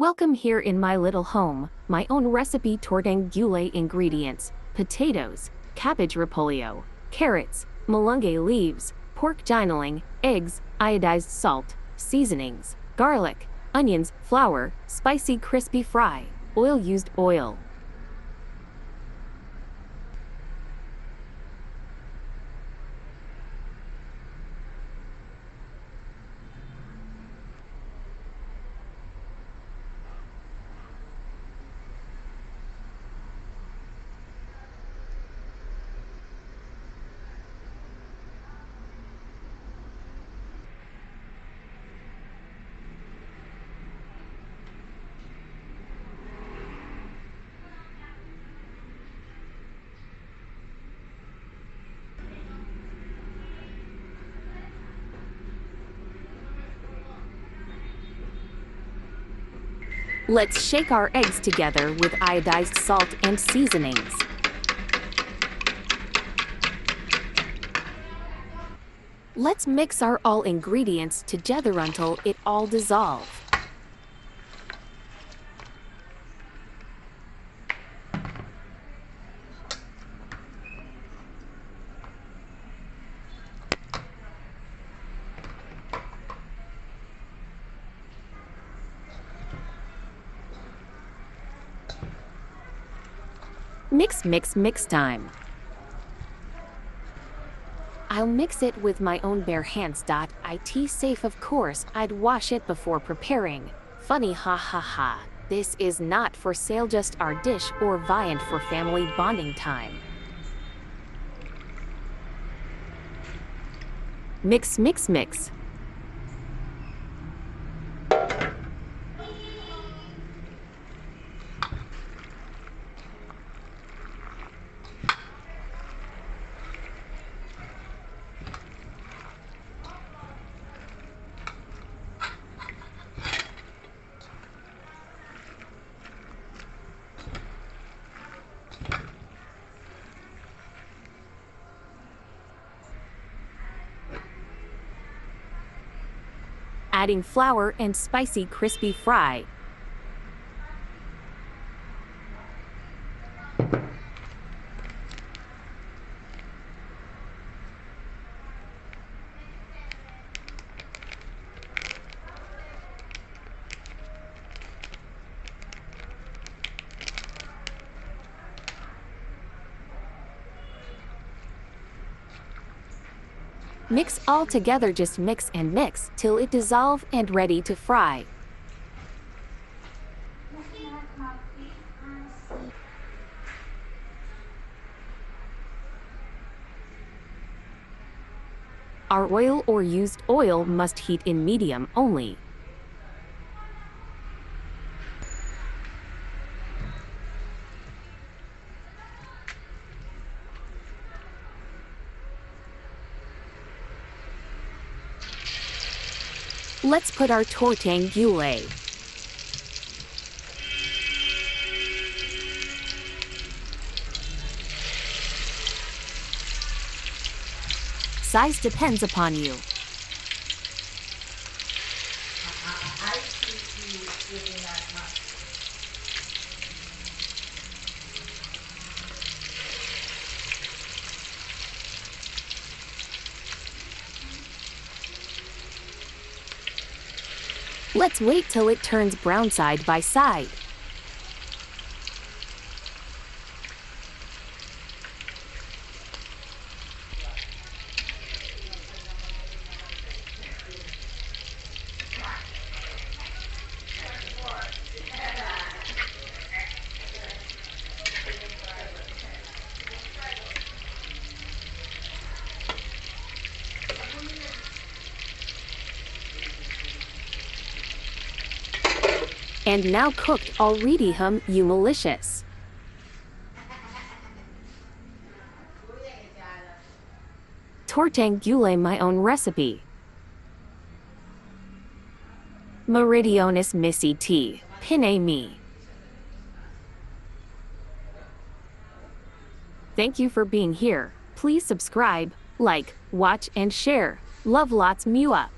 Welcome here in my little home, my own recipe tortang gulay ingredients, potatoes, cabbage repolyo, carrots, malunggay leaves, pork ginaling, eggs, iodized salt, seasonings, garlic, onions, flour, spicy crispy fry, oil used oil. Let's shake our eggs together with iodized salt and seasonings. Let's mix our all ingredients together until it all dissolves. Mix time. I'll mix it with my own bare hands. It safe, of course. I'd wash it before preparing. Funny, ha ha ha. This is not for sale, just our dish or viand for family bonding time. Mix. Adding flour and spicy crispy fry. Mix all together, just mix and mix till it dissolves and ready to fry. Our oil or used oil must heat in medium only. Let's put our tortang gulay. Size depends upon you. Let's wait till it turns brown side by side. And now cooked already, you malicious. Tortang gulay, my own recipe. Meridionis Missy T. Pine me. Thank you for being here. Please subscribe, like, watch and share. Love lots, mua.